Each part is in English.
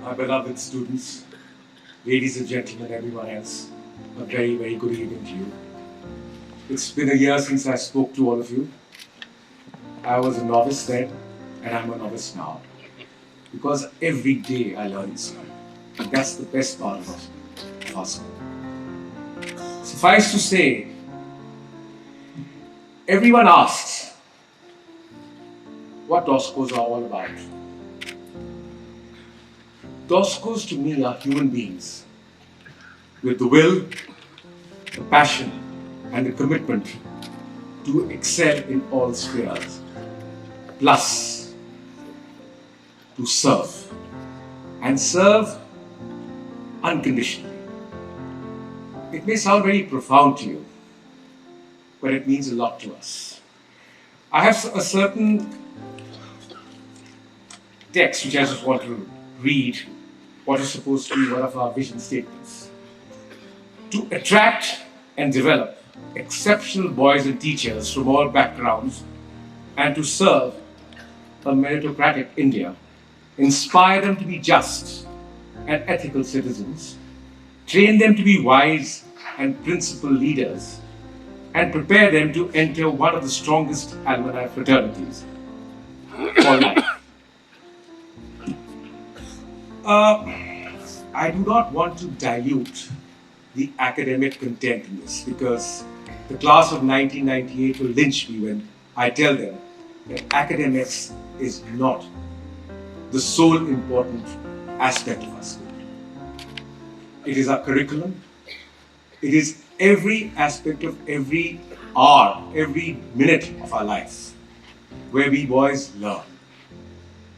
my beloved students, ladies and gentlemen, everyone else, a very, very good evening to you. It's been a year since I spoke to all of you. I was a novice then, and I'm a novice now. Because every day I learn something. And that's the best part of our school. Suffice to say, everyone asks what DOSCOs are all about. DOSCOs to me are human beings with the will, the passion, and the commitment to excel in all spheres, plus to serve, and serve unconditionally. It may sound very profound to you, but it means a lot to us. I have a certain text which I just want to read, what is supposed to be one of our vision statements. To attract and develop exceptional boys and teachers from all backgrounds, and to serve a meritocratic India, inspire them to be just and ethical citizens, train them to be wise and principled leaders, and prepare them to enter one of the strongest alumni fraternities for life. I do not want to dilute the academic content in this, because the class of 1998 will lynch me when I tell them that academics is not the sole important aspect of our school. It is our curriculum. It is every aspect of every hour, every minute of our lives where we boys learn.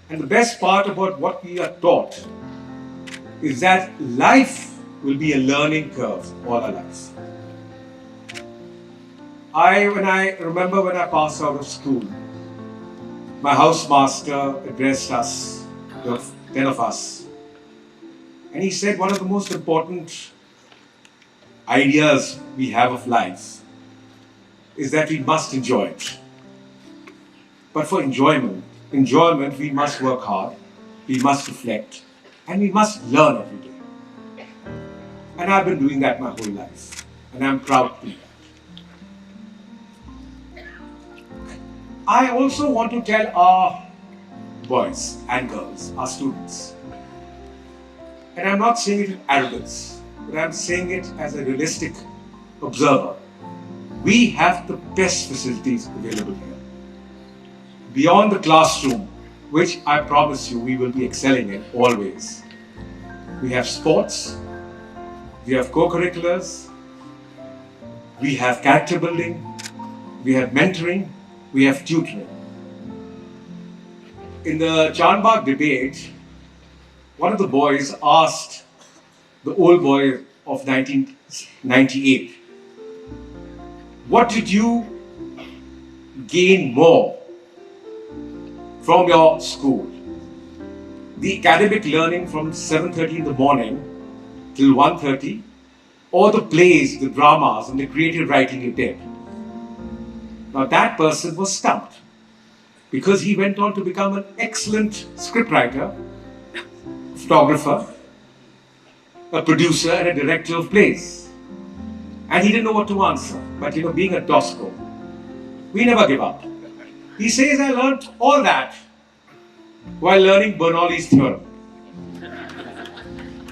And the best part about what we are taught is that life will be a learning curve all our lives. When I remember when I passed out of school, my housemaster addressed us, the 10 of us, and he said one of the most important ideas we have of life is that we must enjoy it. But for enjoyment, we must work hard, we must reflect, and we must learn every day. And I've been doing that my whole life, and I'm proud to do that. I also want to tell our boys and girls, our students, and I'm not saying it in arrogance, but I'm saying it as a realistic observer. We have the best facilities available here. Beyond the classroom, which I promise you we will be excelling in always. We have sports, we have co-curriculars, we have character building, we have mentoring, we have tutoring. In the Chandbagh debate, one of the boys asked the old boy of 1998, what did you gain more from your school? The academic learning from 7:30 in the morning till 1:30, or the plays, the dramas, and the creative writing you did? Now that person was stumped, because he went on to become an excellent scriptwriter, photographer, a producer, and a director of plays. And he didn't know what to answer. But being a DOSCO, we never give up. He says, I learned all that while learning Bernoulli's theorem.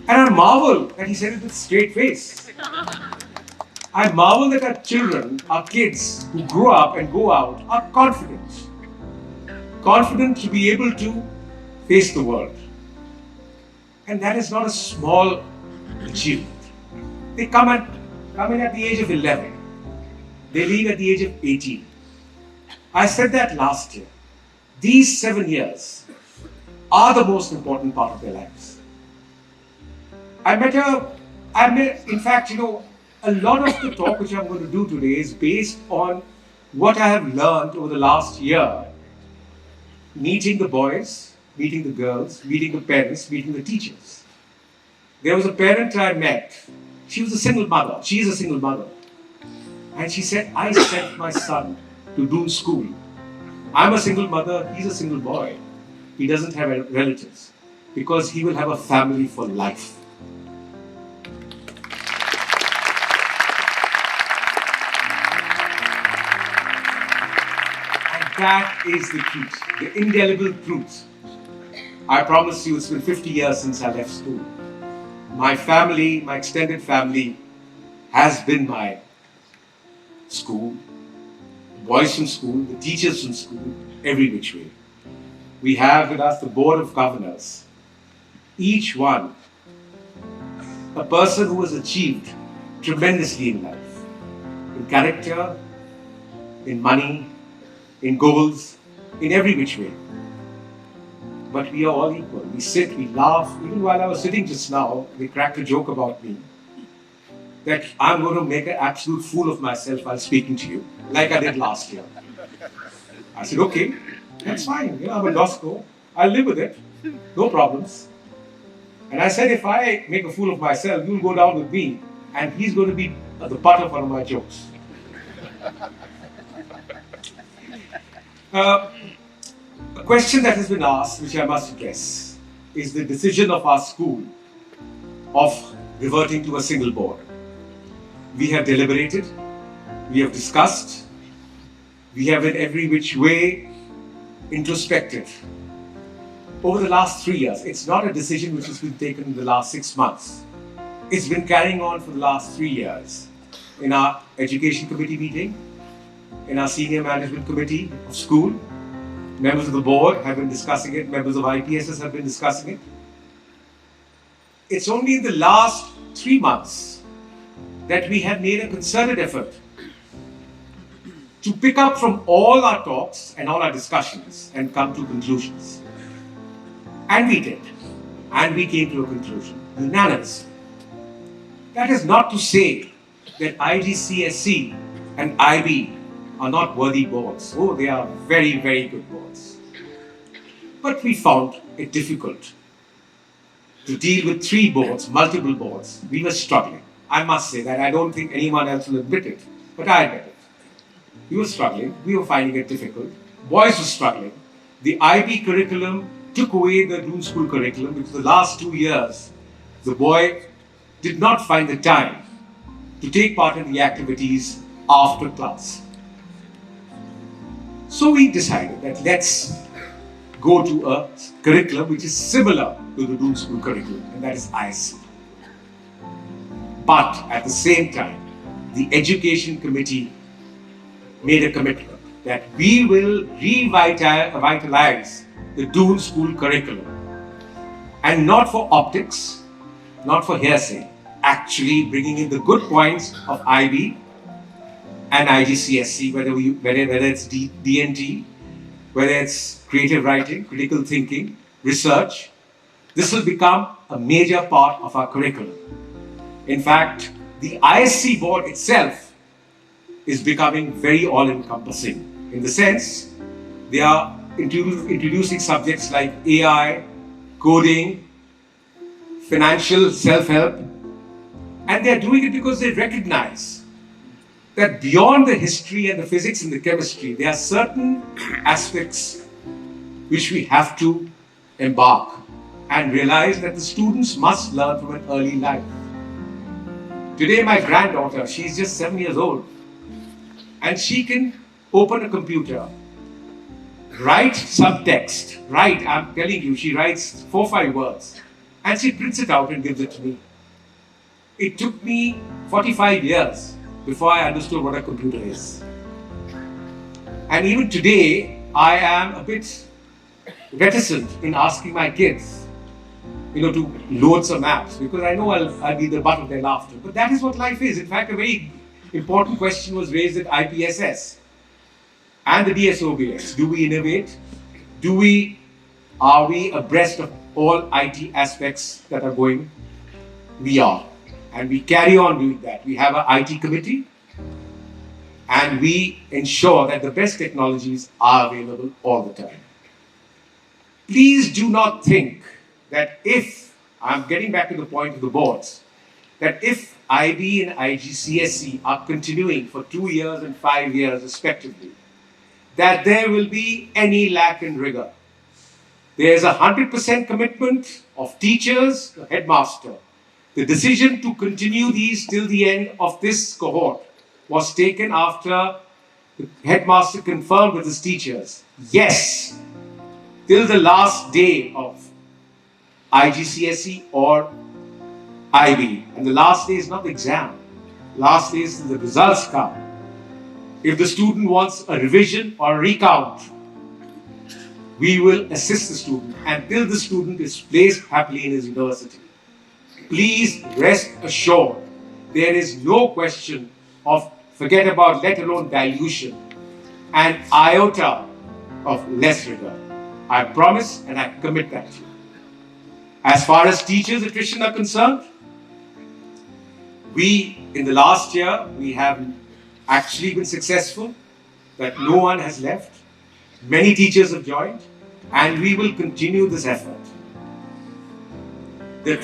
And I marvel that he said it with a straight face. I marvel that our children, our kids who grow up and go out are confident. Confident to be able to face the world. And that is not a small achievement. They come in at the age of 11. They leave at the age of 18. I said that last year. These 7 years are the most important part of their lives. In fact, a lot of the talk which I'm going to do today is based on what I have learned over the last year, meeting the boys, meeting the girls, meeting the parents, meeting the teachers. There was a parent I met. She was a single mother. She is a single mother. And she said, I sent my son to Doon School. I'm a single mother, he's a single boy. He doesn't have relatives. because he will have a family for life. And that is the truth, the indelible truth. I promise you, it's been 50 years since I left school. My family, my extended family, has been my school, the boys from school, the teachers from school, every which way. We have with us the Board of Governors, each one a person who has achieved tremendously in life, in character, in money, in goals, in every which way. But we are all equal. We sit, we laugh. Even while I was sitting just now, they cracked a joke about me that I'm going to make an absolute fool of myself while speaking to you, like I did last year. I said, okay, that's fine. I'm a DOSCO. I'll live with it. No problems. And I said, if I make a fool of myself, you'll go down with me, and he's going to be the butt of one of my jokes. A question that has been asked, which I must address, is the decision of our school of reverting to a single board. We have deliberated, we have discussed, we have in every which way introspected. Over the last 3 years, it's not a decision which has been taken in the last 6 months. It's been carrying on for the last 3 years. In our education committee meeting, in our senior management committee of school, members of the board have been discussing it, members of IPSS have been discussing it. It's only in the last 3 months that we have made a concerted effort to pick up from all our talks and all our discussions and come to conclusions. And we did. And we came to a conclusion, unanimous. That is not to say that IGCSE and IB are not worthy boards. Oh, they are very, very good boards. But we found it difficult to deal with 3 boards, multiple boards. We were struggling. I must say that. I don't think anyone else will admit it, but I admit it. We were struggling. We were finding it difficult. Boys were struggling. The IB curriculum took away the Doon School curriculum because the last 2 years, the boy did not find the time to take part in the activities after class. So we decided that let's go to a curriculum which is similar to the Doon School curriculum, and that is ISC. But at the same time, the Education Committee made a commitment that we will revitalize the Doon School curriculum. And not for optics, not for hearsay, actually bringing in the good points of IB and IGCSE, whether it's DNT, whether it's creative writing, critical thinking, research. This will become a major part of our curriculum. In fact, the ISC board itself is becoming very all-encompassing in the sense they are introducing subjects like AI, coding, financial self-help, and they are doing it because they recognize that beyond the history and the physics and the chemistry, there are certain aspects which we have to embark and realize that the students must learn from an early life. Today, my granddaughter, she's just 7 years old, and she can open a computer, write some text, I'm telling you, she writes 4 or 5 words, and she prints it out and gives it to me. It took me 45 years before I understood what a computer is. And even today, I am a bit reticent in asking my kids, to load some apps, because I know I'll be the butt of their laughter. But that is what life is. In fact, a very important question was raised at IPSS and the DSOBS. Do we innovate? Are we abreast of all IT aspects that are going? We are. And we carry on doing that. We have an IT committee, and we ensure that the best technologies are available all the time. Please do not think that if, I'm getting back to the point of the boards, that if IB and IGCSE are continuing for 2 years and 5 years respectively, that there will be any lack in rigor. There's 100% commitment of teachers, the headmaster. The decision to continue these till the end of this cohort was taken after the headmaster confirmed with his teachers. Yes, till the last day of IGCSE or IB. And the last day is not the exam. Last day is the results come. If the student wants a revision or a recount, we will assist the student until the student is placed happily in his university. Please rest assured, there is no question of forget about, let alone dilution, and iota of less rigor. I promise and I commit that to you. As far as teachers' attrition are concerned, in the last year, we have actually been successful, that no one has left. Many teachers have joined, and we will continue this effort. The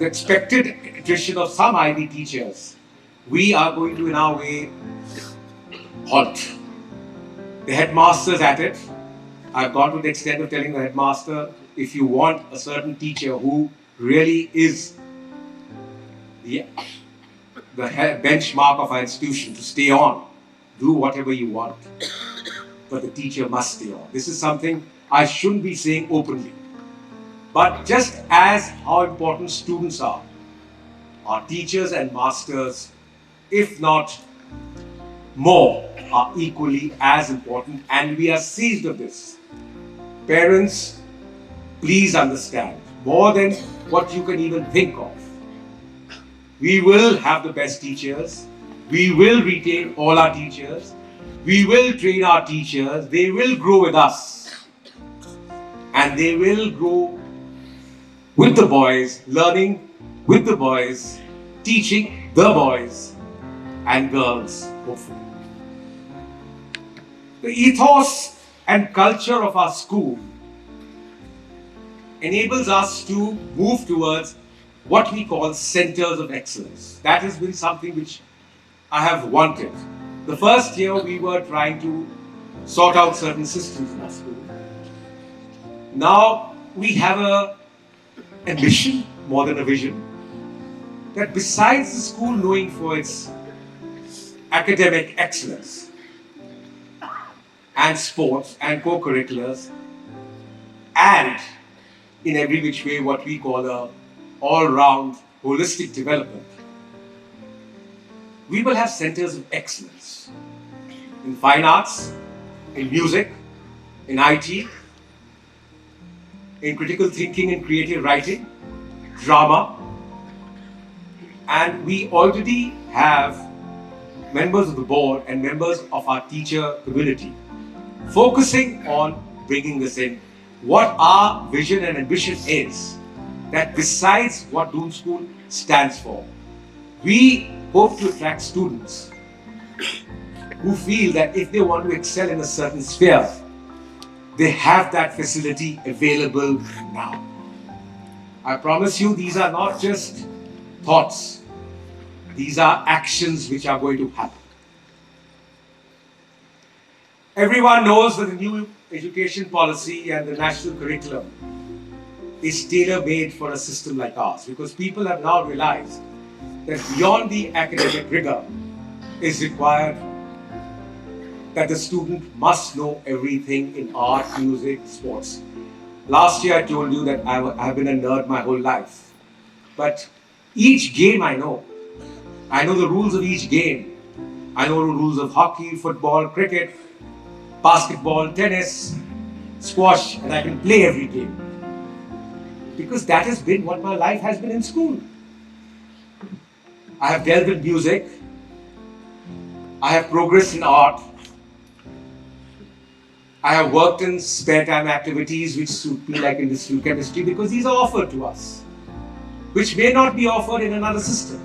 expected attrition of some IB teachers, we are going to, in our way, halt. The headmaster's at it. I've gone to the extent of telling the headmaster, if you want a certain teacher who really is the benchmark of our institution to stay on, do whatever you want. But the teacher must stay on. This is something I shouldn't be saying openly. But just as how important students are, our teachers and masters, if not more, are equally as important, and we are seized of this. Parents, please understand, more than what you can even think of. We will have the best teachers. We will retain all our teachers. We will train our teachers. They will grow with us. And they will grow with the boys, learning with the boys, teaching the boys and girls, hopefully. The ethos and culture of our school enables us to move towards what we call centers of excellence. That has been something which I have wanted. The first year we were trying to sort out certain systems in our school. Now we have an ambition more than a vision that besides the school knowing for its academic excellence and sports and co-curriculars and in every which way what we call a all-round holistic development, we will have centers of excellence in fine arts, in music, in IT, in critical thinking and creative writing, drama, and we already have members of the board and members of our teacher community focusing on bringing this in. What our vision and ambition is, that besides what Doon School stands for, we hope to attract students who feel that if they want to excel in a certain sphere, they have that facility available now. I promise you, these are not just thoughts. These are actions which are going to happen. Everyone knows that the new education policy and the national curriculum is tailor-made for a system like ours, because people have now realized that beyond the academic rigor is required that the student must know everything in art, music, sports. Last year I told you that I have been a nerd my whole life. But each game I know. I know the rules of each game. I know the rules of hockey, football, cricket, basketball, tennis, squash, and I can play every game. Because that has been what my life has been in school. I have delved in music. I have progressed in art. I have worked in spare time activities which suit me, like industrial chemistry, because these are offered to us, which may not be offered in another system.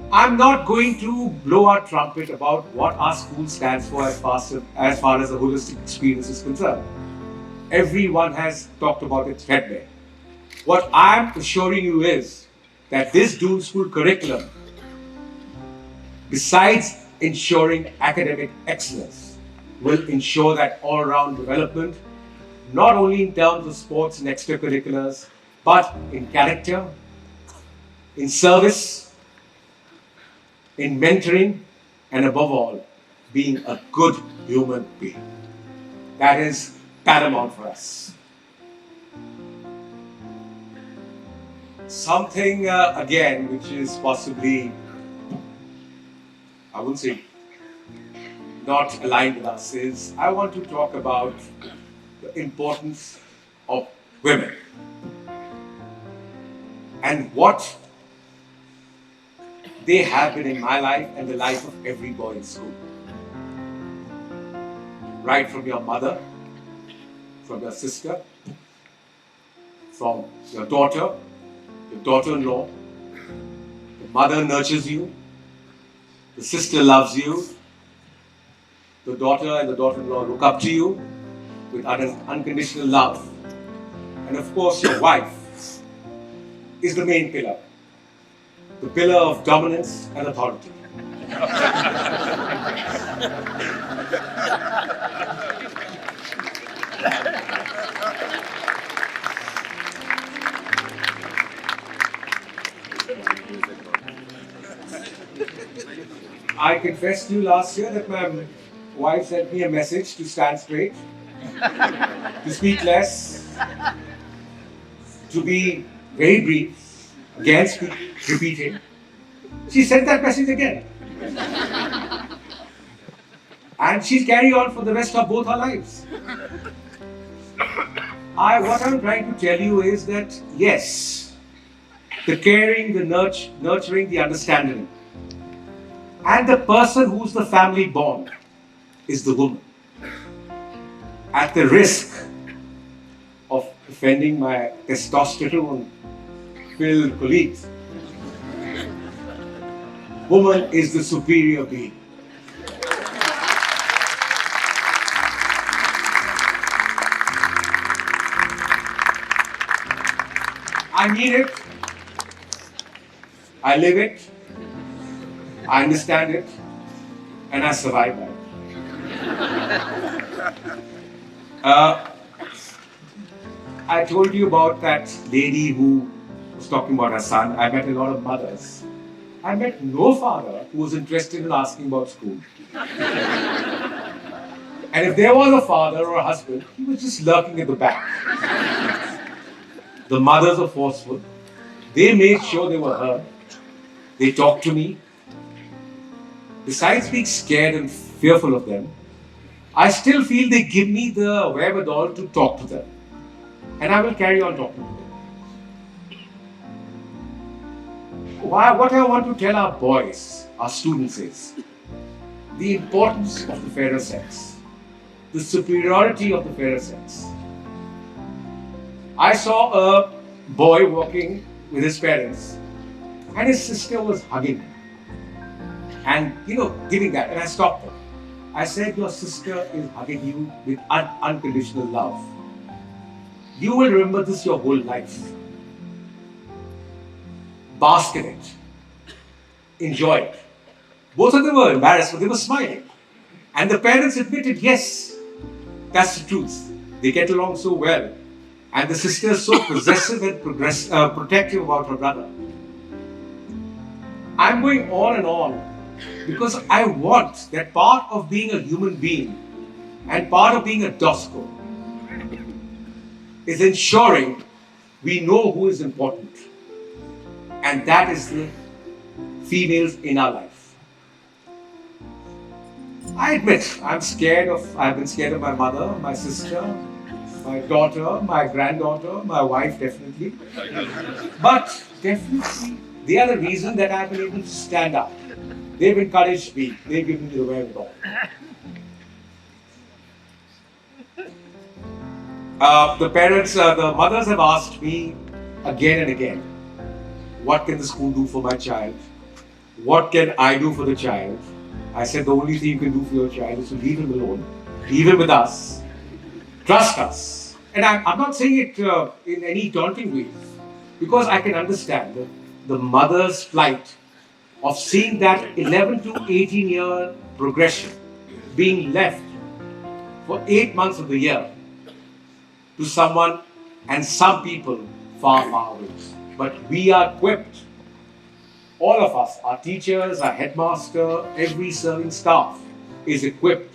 I'm not going to blow our trumpet about what our school stands for as far as the holistic experience is concerned. Everyone has talked about it threadbare. What I'm assuring you is that this Doon School curriculum, besides ensuring academic excellence, will ensure that all-round development not only in terms of sports and extracurriculars, but in character, in service, in mentoring, and above all, being a good human being. That is paramount for us. Something, again, which is possibly, I wouldn't say not aligned with us, is I want to talk about the importance of women and what they have been in my life and the life of every boy in school. Right from your mother, from your sister, from your daughter-in-law. The mother nurtures you, the sister loves you, the daughter and the daughter-in-law look up to you with unconditional love. And of course, your wife is the main pillar, the pillar of dominance and authority. I confessed to you last year that my wife sent me a message to stand straight, to speak less, to be very brief, again repeating. She sent that message again. And she's carrying on for the rest of both our lives. What I'm trying to tell you is that, yes, the caring, the nurturing, the understanding, and the person who's the family bond is the woman. At the risk of offending my testosterone-filled colleagues, woman is the superior being. I mean it, I live it, I understand it, and I survive by it. I told you about that lady who was talking about her son. I met a lot of mothers. I met no father who was interested in asking about school. And if there was a father or a husband, he was just lurking at the back. The mothers are forceful. They made sure they were heard. They talked to me. Besides being scared and fearful of them, I still feel they give me the wherewithal to talk to them. And I will carry on talking to them. What I want to tell our boys, our students, is the importance of the fairer sex, the superiority of the fairer sex. I saw a boy walking with his parents, and his sister was hugging him and, giving that. And I stopped him. I said, your sister is hugging you with unconditional love. You will remember this your whole life. Bask in it. Enjoy it. Both of them were embarrassed, but they were smiling. And the parents admitted, yes, that's the truth. They get along so well. And the sister is so possessive and protective about her brother. I'm going on and on because I want that part of being a human being and part of being a DOSCO is ensuring we know who is important. And that is the females in our life. I admit, I've been scared of my mother, my sister, my daughter, my granddaughter, my wife definitely. But definitely, they are the reason that I've been able to stand up. They've encouraged me. They've given me the wherewithal. The mothers have asked me again and again, what can the school do for my child? What can I do for the child? I said the only thing you can do for your child is to leave him alone. Leave him with us. Trust us. And I'm not saying it in any daunting way, because I can understand the mother's plight of seeing that 11 to 18 year progression being left for 8 months of the year to someone and some people far, far away. But we are equipped, all of us, our teachers, our headmaster, every serving staff is equipped.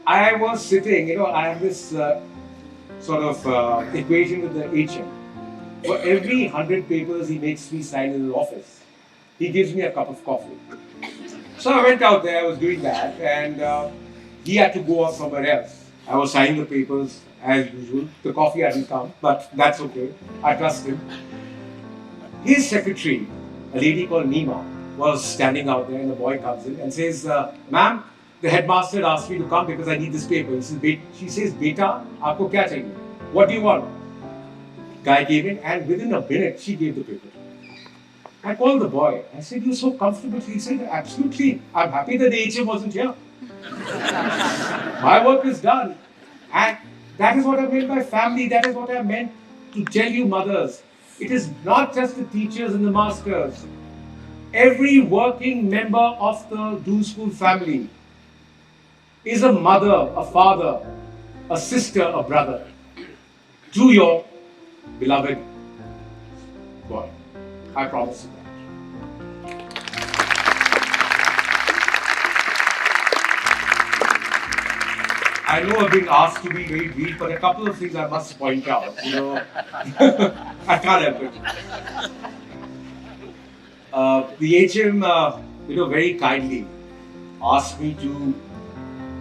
I was sitting, I have this sort of equation with the HM. For every 100 papers he makes me sign in his office, he gives me a cup of coffee. So I went out there, I was doing that, and he had to go off somewhere else. I was signing the papers as usual. The coffee hadn't come, but that's okay. I trust him. His secretary, a lady called Neema, was standing out there, and the boy comes in and says, "Ma'am, the headmaster had asked me to come because I need this paper." She says, "Beta, aapko kya chahiye? What do you want?" Guy came in, and within a minute, she gave the paper. I called the boy. I said, "You're so comfortable." He said, "Absolutely. I'm happy that the HM wasn't here. My work is done." And that is what I meant by family. That is what I meant to tell you, mothers. It is not just the teachers and the masters. Every working member of the Doon School family is a mother, a father, a sister, a brother to your beloved boy. I promise you that. I know I've been asked to be very brief, but a couple of things I must point out. I can't help it. The HM, very kindly asked me to,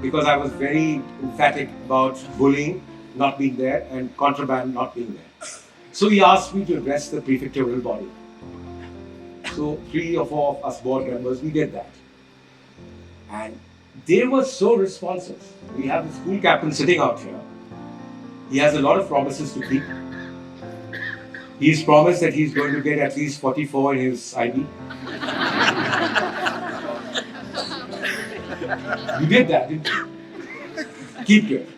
because I was very emphatic about bullying not being there and contraband not being there. So he asked me to address the prefectorial body. So 3 or 4 of us board members, we did that. And they were so responsive. We have the school captain sitting out here. He has a lot of promises to keep. He's promised that he's going to get at least 44 in his IB. You did that, didn't you? Keep it.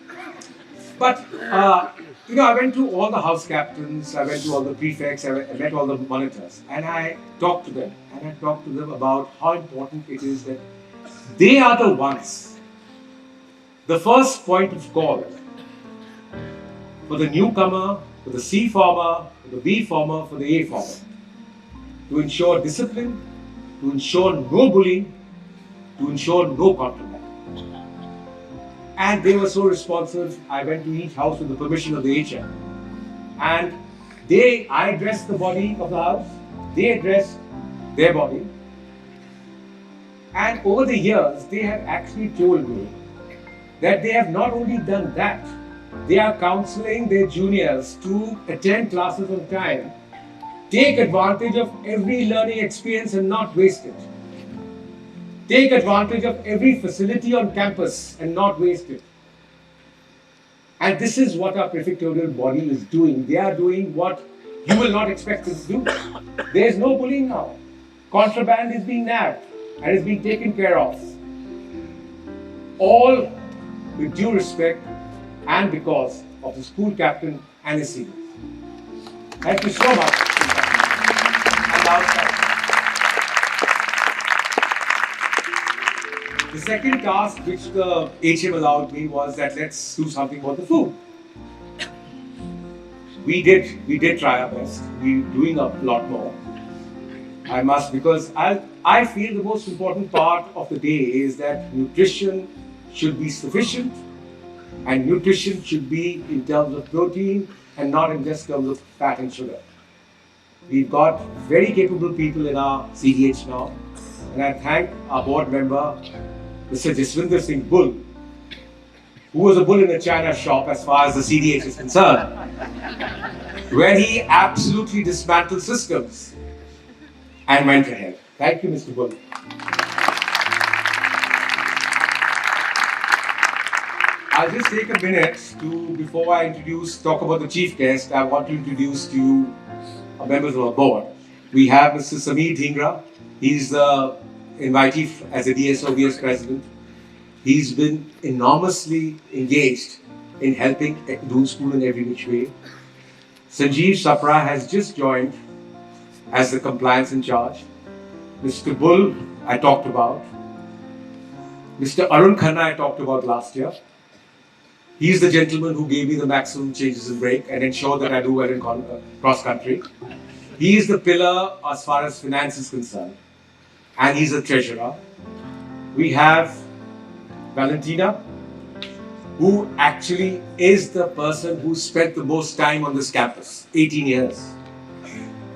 But, I went to all the house captains, I went to all the prefects, I met all the monitors, and I talked to them. And I talked to them about how important it is that they are the ones, the first point of call for the newcomer, for the C former, for the B former, for the A former, to ensure discipline, to ensure no bullying, to ensure no contraband. And they were so responsive. I went to each house with the permission of the HM. And I addressed the body of the house, they addressed their body. And over the years, they have actually told me that they have not only done that, they are counseling their juniors to attend classes on time, take advantage of every learning experience and not waste it. Take advantage of every facility on campus and not waste it. And this is what our prefectorial body is doing. They are doing what you will not expect them to do. There is no bullying now. Contraband is being nabbed and is being taken care of. All with due respect and because of the school captain and his seniors. Thank you so much. And outside. The second task which the HM allowed me was that let's do something about the food. We did try our best. We're doing a lot more. I must, because I feel the most important part of the day is that nutrition should be sufficient, and nutrition should be in terms of protein and not in just terms of fat and sugar. We've got very capable people in our CDH now, and I thank our board member, Mr. Jaswinder Singh Bull, who was a bull in a china shop as far as the CDH is concerned, where he absolutely dismantled systems and went ahead. Thank you, Mr. Bull. I'll just take a minute before I talk about the chief guest, I want to introduce to you members of our board. We have Mr. Sameer Dhingra. He's the invitee as a DSO VS president. He's been enormously engaged in helping Doon School in every which way. Sanjeev Sapra has just joined as the compliance in charge. Mr. Bull, I talked about. Mr. Arun Khanna, I talked about last year. He's the gentleman who gave me the maximum changes in break and ensured that I do well in cross country. He is the pillar as far as finance is concerned, and he's a treasurer. We have Valentina, who actually is the person who spent the most time on this campus, 18 years.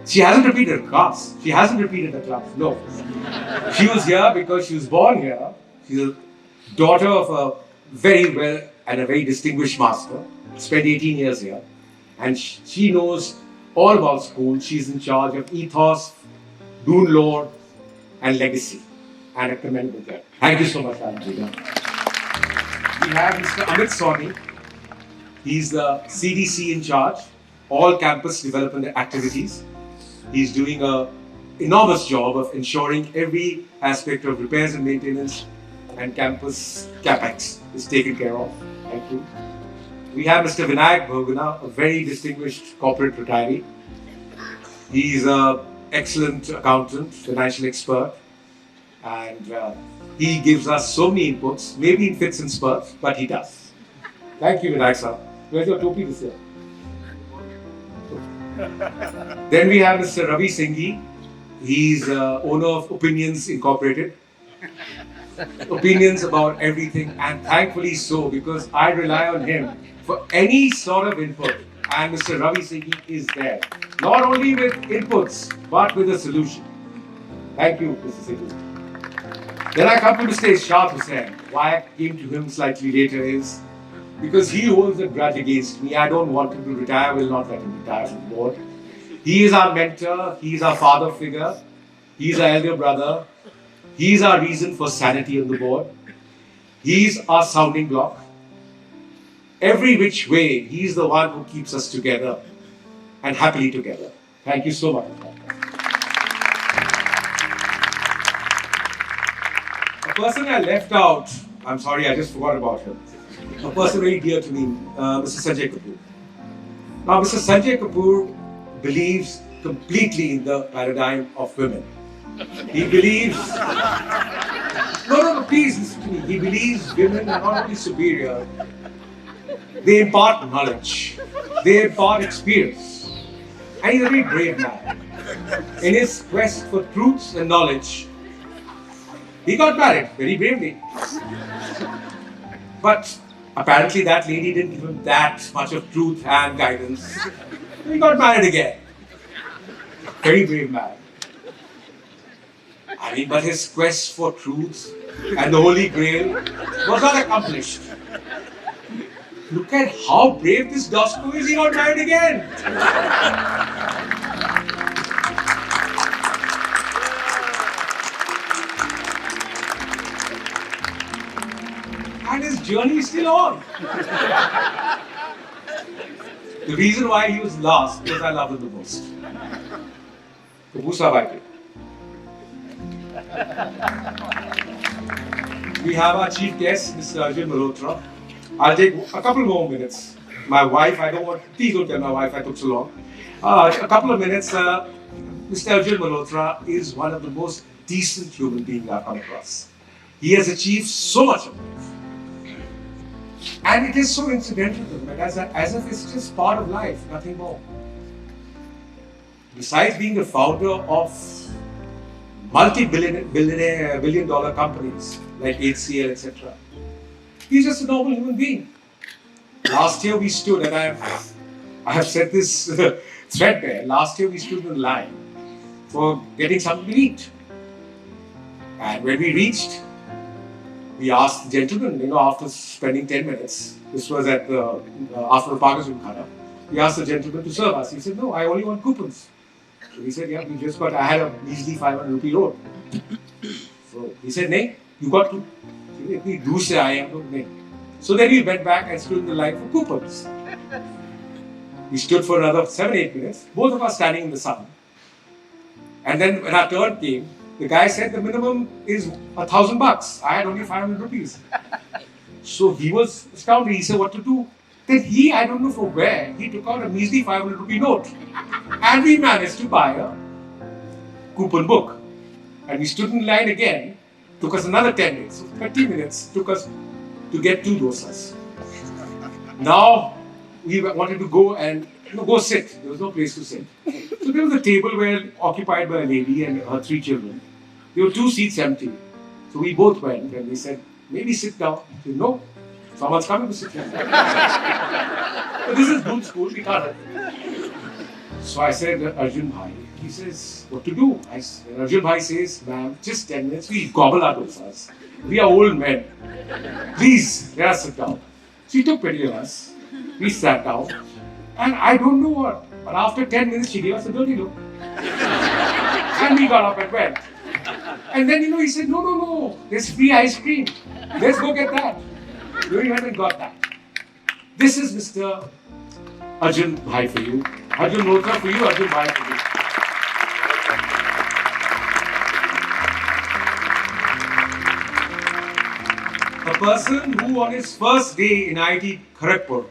She hasn't repeated a class. She hasn't repeated a class, no. She was here because she was born here. She's a daughter of a very well and a very distinguished master. Spent 18 years here. And she knows all about school. She's in charge of ethos, Doon lore, and legacy. And a commendable job. Thank you so much, Valentina. We have Mr. Amit Soni. He's the CDC in charge, all campus development activities. He's doing an enormous job of ensuring every aspect of repairs and maintenance and campus capex is taken care of. Thank you. We have Mr. Vinayak Bhogana, a very distinguished corporate retiree. He's an excellent accountant, financial expert, and he gives us so many inputs, maybe in fits and spurts, but he does. Thank you, Vinayak sir. Where's your topi this year? Then we have Mr. Ravi Singhi. He's owner of Opinions Incorporated. Opinions about everything, and thankfully so, because I rely on him for any sort of input. And Mr. Ravi Singhi is there, not only with inputs, but with a solution. Thank you, Mr. Singhi. Then I come to Mr. Ishaq Hussain. Why I came to him slightly later is because he holds a grudge against me. I don't want him to retire. I will not let him retire from the board. He is our mentor. He is our father figure. He is our elder brother. He is our reason for sanity on the board. He is our sounding block. Every which way, he is the one who keeps us together and happily together. Thank you so much. A person I left out, I'm sorry, I just forgot about him. A person very dear to me, Mr. Sanjay Kapoor. Now, Mr. Sanjay Kapoor believes completely in the paradigm of women. He believes, no, please listen to me. He believes women are not only superior, they impart knowledge, they impart experience. And he's a very brave man. In his quest for truth and knowledge, he got married very bravely. But apparently that lady didn't give him that much of truth and guidance. He got married again. Very brave man. I mean, but his quest for truth and the Holy Grail was not accomplished. Look at how brave this Doon is, he got married again. And his journey is still on. The reason why he was last because I love him the most. Kabusa Bhai. We have our chief guest, Mr. Arjun Malhotra. I'll take a couple more minutes. My wife, please don't tell my wife I took so long. A couple of minutes. Mr. Arjun Malhotra is one of the most decent human beings I've come across. He has achieved so much of life. And it is so incidental to him, as if it's just part of life, nothing more. Besides being the founder of multi-billion dollar companies like HCL, etc., he's just a normal human being. Last year we stood, and I have said this threadbare. Last year we stood in line for getting something to eat. And when we reached, we asked the gentleman, after spending 10 minutes, this was at after the Pakistan Khana, we asked the gentleman to serve us. He said, no, I only want coupons. So we said, yeah, I had a measly 500 rupee note. So he said, no, you got to. So then we went back and stood in the line for coupons. We stood for another 7-8 minutes, both of us standing in the sun. And then when our turn came, the guy said the minimum is $1,000. I had only 500 rupees. So he was astounded. He said, what to do? Then I don't know from where, he took out a measly 500 rupee note. And we managed to buy a coupon book. And we stood in line again. Took us another 10 minutes. So 30 minutes took us to get 2 dosas. Now we wanted to go and go sit. There was no place to sit. So there was a table where occupied by a lady and her 3 children. There were 2 seats empty. So we both went and they said, maybe sit down. I said, no, someone's coming to sit down. But this is Doon School, we can't. So I said, Arjun Bhai. He says, what to do? Arjun Bhai says, ma'am, just 10 minutes, we gobble our dosas. We are old men. Please, let us sit down. She took pity on us. We sat down. And I don't know what, but after 10 minutes, she gave us a dirty look. And we got up and went. And then, he said, no, there's free ice cream. Let's go get that. We went and got that. This is Mr. Arjun Bhai for you. Arjun Malhotra for you, Arjun Bhai for you. A person who on his first day in IIT Kharagpur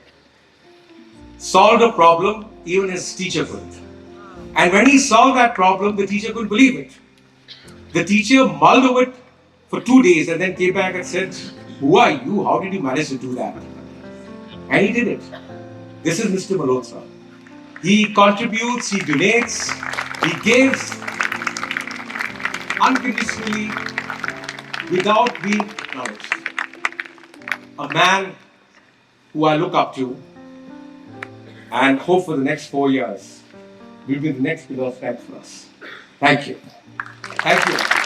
solved a problem even his teacher couldn't. And when he solved that problem, the teacher couldn't believe it. The teacher mulled over it for 2 days and then came back and said, who are you? How did you manage to do that? And he did it. This is Mr. Malhotra. He contributes, he donates, he gives unconditionally without being acknowledged. A man who I look up to and hope for the next 4 years will be the next pillar of strength for us. Thank you. Thank you.